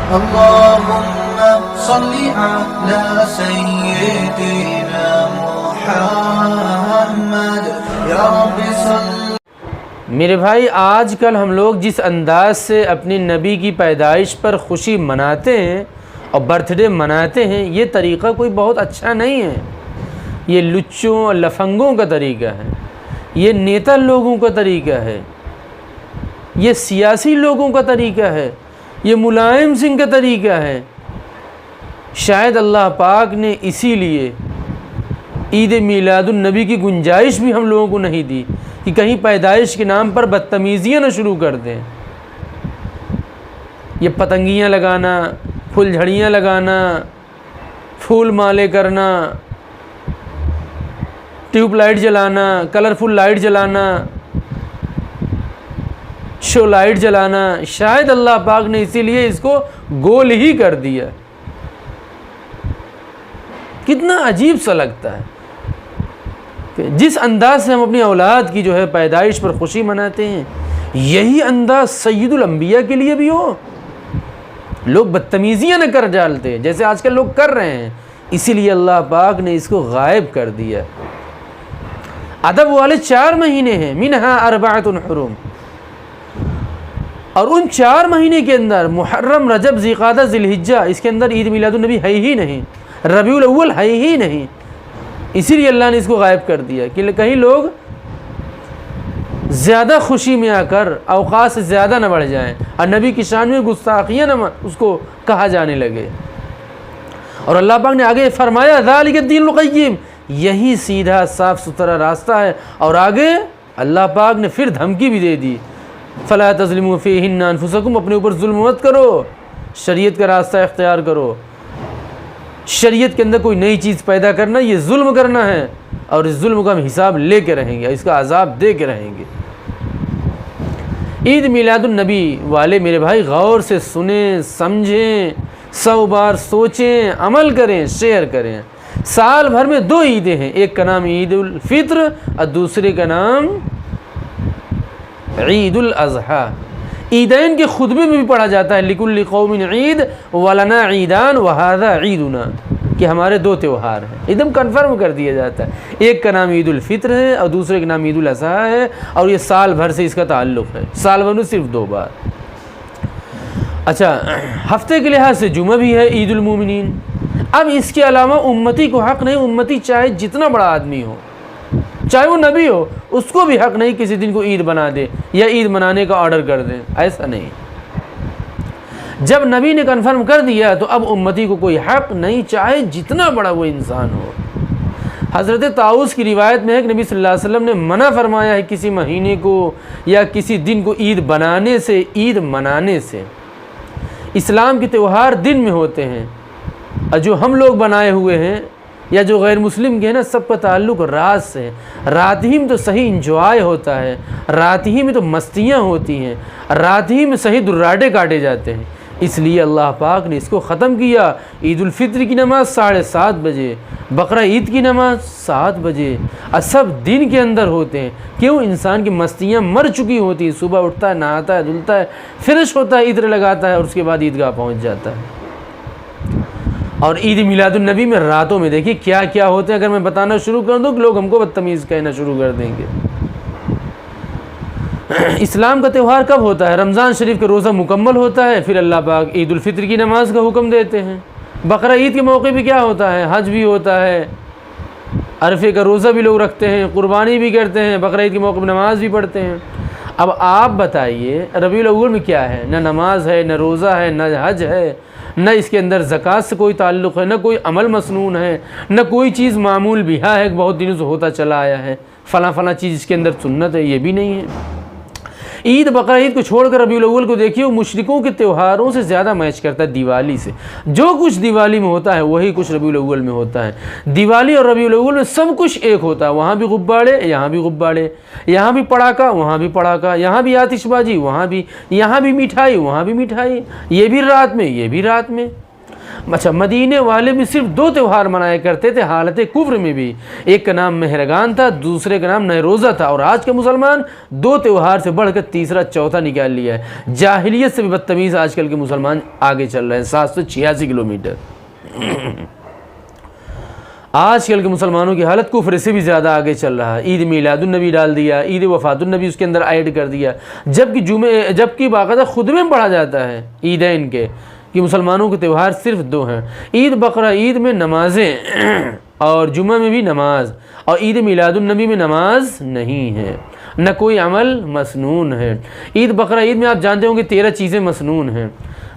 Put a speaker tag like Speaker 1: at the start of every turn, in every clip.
Speaker 1: اللهم صل على سيدنا محمد یا رب صل۔
Speaker 2: میرے بھائی، آج کل ہم لوگ جس انداز سے اپنی نبی کی پیدائش پر خوشی مناتے ہیں اور برتھ ڈے مناتے ہیں، یہ طریقہ کوئی بہت اچھا نہیں ہے۔ یہ لچوں اور لفنگوں کا طریقہ ہے، یہ نیتا لوگوں کا طریقہ ہے، یہ سیاسی لوگوں کا طریقہ ہے، یہ ملائم سنگھ کا طریقہ ہے۔ شاید اللہ پاک نے اسی لیے عید میلاد النبی کی گنجائش بھی ہم لوگوں کو نہیں دی کہ کہیں پیدائش کے نام پر بدتمیزیاں نہ شروع کر دیں۔ یہ پتنگیاں لگانا، پھول جھڑیاں لگانا، پھول مالے کرنا، ٹیوب لائٹ جلانا، کلرفل لائٹ جلانا، شو لائٹ جلانا، شاید اللہ پاک نے اسی لیے اس کو گول ہی کر دیا۔ کتنا عجیب سا لگتا ہے کہ جس انداز سے ہم اپنی اولاد کی جو ہے پیدائش پر خوشی مناتے ہیں، یہی انداز سید الانبیاء کے لیے بھی ہو۔ لوگ بدتمیزیاں نہ کر ڈالتے جیسے آج کل لوگ کر رہے ہیں، اسی لیے اللہ پاک نے اس کو غائب کر دیا۔ ادب والے 4 مہینے ہیں، منہا اربعۃ حرم، اور ان 4 مہینے کے اندر محرم، رجب، ذی القعدہ، ذی الحجہ، اس کے اندر عید میلاد النبی ہے ہی نہیں، ربیع الاول ہے ہی نہیں۔ اسی لیے اللہ نے اس کو غائب کر دیا کہ کہیں لوگ زیادہ خوشی میں آ کر اوقات سے زیادہ نہ بڑھ جائیں اور نبی کی شان میں گستاخیاں نہ اس کو کہا جانے لگے۔ اور اللہ پاک نے آگے فرمایا ذالک الدین القیم، یہی سیدھا صاف ستھرا راستہ ہے۔ اور آگے اللہ پاک نے پھر دھمکی بھی دے دی، فلا تظلموا فیہن انفسکم، اپنے اوپر ظلم مت کرو، شریعت کا راستہ اختیار کرو۔ شریعت کے اندر کوئی نئی چیز پیدا کرنا یہ ظلم کرنا ہے، اور اس ظلم کا ہم حساب لے کے رہیں گے، اس کا عذاب دے کے رہیں گے۔ عید میلاد النبی والے میرے بھائی غور سے سنیں، سمجھیں، 100 بار سوچیں، عمل کریں، شیئر کریں۔ سال بھر میں 2 عیدیں ہیں، ایک کا نام عید الفطر اور دوسرے کا نام عید الاضحیٰ۔ عیدین کے خطبے میں بھی پڑھا جاتا ہے لکل قوم عید ولنا عیدان وہذا عیدنا، کہ ہمارے 2 تہوار ہیں، ایک دم کنفرم کر دیا جاتا ہے۔ ایک کا نام عید الفطر ہے اور دوسرے کا نام عید الاضحیٰ ہے، اور یہ سال بھر سے اس کا تعلق ہے، سال بھر میں صرف 2 بار۔ اچھا، ہفتے کے لحاظ سے جمعہ بھی ہے، عید المومنین۔ اب اس کے علاوہ امتی کو حق نہیں، امتی چاہے جتنا بڑا آدمی ہو، چاہے وہ نبی ہو، اس کو بھی حق نہیں کسی دن کو عید بنا دے یا عید منانے کا آرڈر کر دیں، ایسا نہیں۔ جب نبی نے کنفرم کر دیا تو اب امتی کو کوئی حق نہیں، چاہے جتنا بڑا وہ انسان ہو۔ حضرت طاؤس کی روایت میں ہے کہ نبی صلی اللہ علیہ وسلم نے منع فرمایا ہے کسی مہینے کو یا کسی دن کو عید بنانے سے، عید منانے سے۔ اسلام کے تہوار دن میں ہوتے ہیں، اور جو ہم لوگ بنائے ہوئے ہیں یا جو غیر مسلم کے ہیں نا، سب کا تعلق رات سے ہے۔ رات ہی میں تو صحیح انجوائے ہوتا ہے، رات ہی میں تو مستیاں ہوتی ہیں، رات ہی میں صحیح دراٹے کاٹے جاتے ہیں۔ اس لیے اللہ پاک نے اس کو ختم کیا۔ عید الفطر کی نماز 7:30 بجے، بقرہ عید کی نماز 7 بجے، اور سب دن کے اندر ہوتے ہیں۔ کیوں؟ انسان کی مستیاں مر چکی ہوتی ہیں، صبح اٹھتا ہے، نہاتا ہے، دھلتا ہے، فریش ہوتا ہے، عطر لگاتا ہے، اور اس کے بعد عیدگاہ پہنچ جاتا ہے۔ اور عید میلاد النبی میں راتوں میں دیکھیے کیا کیا ہوتے ہیں، اگر میں بتانا شروع کر دوں کہ لوگ ہم کو بدتمیز کہنا شروع کر دیں گے۔ اسلام کا تہوار کب ہوتا ہے؟ رمضان شریف کا روزہ مکمل ہوتا ہے، پھر اللہ پاک عید الفطر کی نماز کا حکم دیتے ہیں۔ بقرہ عید کے موقع پہ کیا ہوتا ہے؟ حج بھی ہوتا ہے، عرفے کا روزہ بھی لوگ رکھتے ہیں، قربانی بھی کرتے ہیں، بقرہ عید کے موقع پہ نماز بھی پڑھتے ہیں۔ اب آپ بتائیے ربیع الاول میں کیا ہے؟ نہ نماز ہے، نہ روزہ ہے، نہ حج ہے، نہ اس کے اندر زکوٰۃ سے کوئی تعلق ہے، نہ کوئی عمل مسنون ہے، نہ کوئی چیز معمول بہا ہے کہ بہت دنوں سے ہوتا چلا آیا ہے، فلاں فلاں چیز اس کے اندر سنت ہے، یہ بھی نہیں ہے۔ عید بقرہ عید کو چھوڑ کر ربیع الاول کو دیکھیے، وہ مشرکوں کے تہواروں سے زیادہ میچ کرتا ہے دیوالی سے۔ جو کچھ دیوالی میں ہوتا ہے وہی کچھ ربیع الاول میں ہوتا ہے۔ دیوالی اور ربیع الاول میں سب کچھ ایک ہوتا ہے، وہاں بھی غبارے، یہاں بھی غبارے، یہاں بھی پڑاکا، وہاں بھی پڑاکا، یہاں بھی آتش بازی، وہاں بھی، یہاں بھی مٹھائی، وہاں بھی مٹھائی، یہ بھی رات میں، یہ بھی رات میں۔ اچھا مدینے والے بھی صرف 2 تہوار منایا کرتے تھے حالت کفر میں بھی، ایک کا نام مہرگان تھا، دوسرے کا نام نیروزہ تھا، اور آج کے مسلمان 2 تہوار سے بڑھ کر تیسرا چوتھا نکال لیا ہے۔ جاہلیت سے بھی بدتمیز آج کل کے مسلمان آگے چل رہے ہیں 786 کلومیٹر۔ آج کل کے مسلمانوں کی حالت کفر سے بھی زیادہ آگے چل رہا ہے۔ عید میلاد النبی ڈال دیا، عید وفات النبی اس کے اندر ایڈ کر دیا، جبکہ باقاعدہ خطبے میں پڑھا جاتا ہے عیدین کے کہ مسلمانوں کے تہوار صرف 2 ہیں، عید بقرہ عید میں نمازیں اور جمعہ میں بھی نماز، اور عید میلاد النبی میں نماز نہیں ہے، نہ کوئی عمل مسنون ہے۔ عید بقرہ عید میں آپ جانتے ہوں کہ 13 چیزیں مسنون ہیں،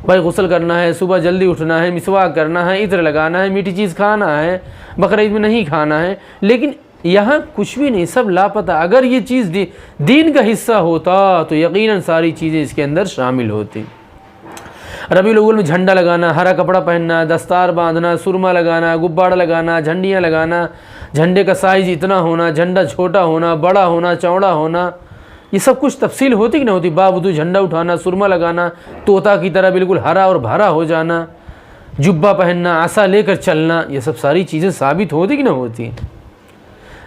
Speaker 2: بھائی غسل کرنا ہے، صبح جلدی اٹھنا ہے، مسواک کرنا ہے، عطر لگانا ہے، میٹھی چیز کھانا ہے، بقرہ عید میں نہیں کھانا ہے، لیکن یہاں کچھ بھی نہیں، سب لاپتہ۔ اگر یہ چیز دین کا حصہ ہوتا تو یقیناً ساری چیزیں اس کے اندر شامل ہوتی۔ ربیع الاول میں جھنڈا لگانا، ہرا کپڑا پہننا، دستار باندھنا، سرما لگانا، غبارہ لگانا، جھنڈیاں لگانا، جھنڈے کا سائز اتنا ہونا، جھنڈا چھوٹا ہونا، بڑا ہونا، چوڑا ہونا، یہ سب کچھ تفصیل ہوتی کہ نہ ہوتی؟ باوجود جھنڈا اٹھانا، سرما لگانا، طوطا کی طرح بالکل ہرا اور بھرا ہو جانا، جبہ پہننا، عصا لے کر چلنا، یہ سب ساری چیزیں ثابت ہوتی کہ نہ ہوتی؟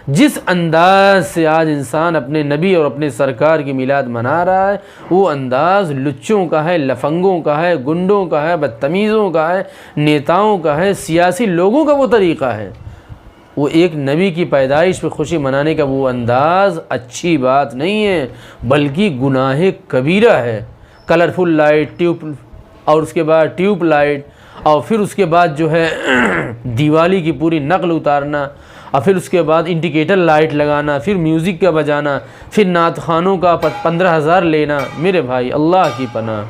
Speaker 2: جس انداز سے آج انسان اپنے نبی اور اپنے سرکار کی میلاد منا رہا ہے، وہ انداز لچوں کا ہے، لفنگوں کا ہے، گنڈوں کا ہے، بدتمیزوں کا ہے، نیتاؤں کا ہے، سیاسی لوگوں کا وہ طریقہ ہے۔ وہ ایک نبی کی پیدائش پہ خوشی منانے کا وہ انداز اچھی بات نہیں ہے، بلکہ گناہ کبیرہ ہے۔ کلرفل لائٹ اور اس کے بعد ٹیوب لائٹ، اور پھر اس کے بعد جو ہے دیوالی کی پوری نقل اتارنا، اور پھر اس کے بعد انڈیکیٹر لائٹ لگانا، پھر میوزک کا بجانا، پھر نعت خوانوں کا 15,000 لینا، میرے بھائی اللہ کی پناہ۔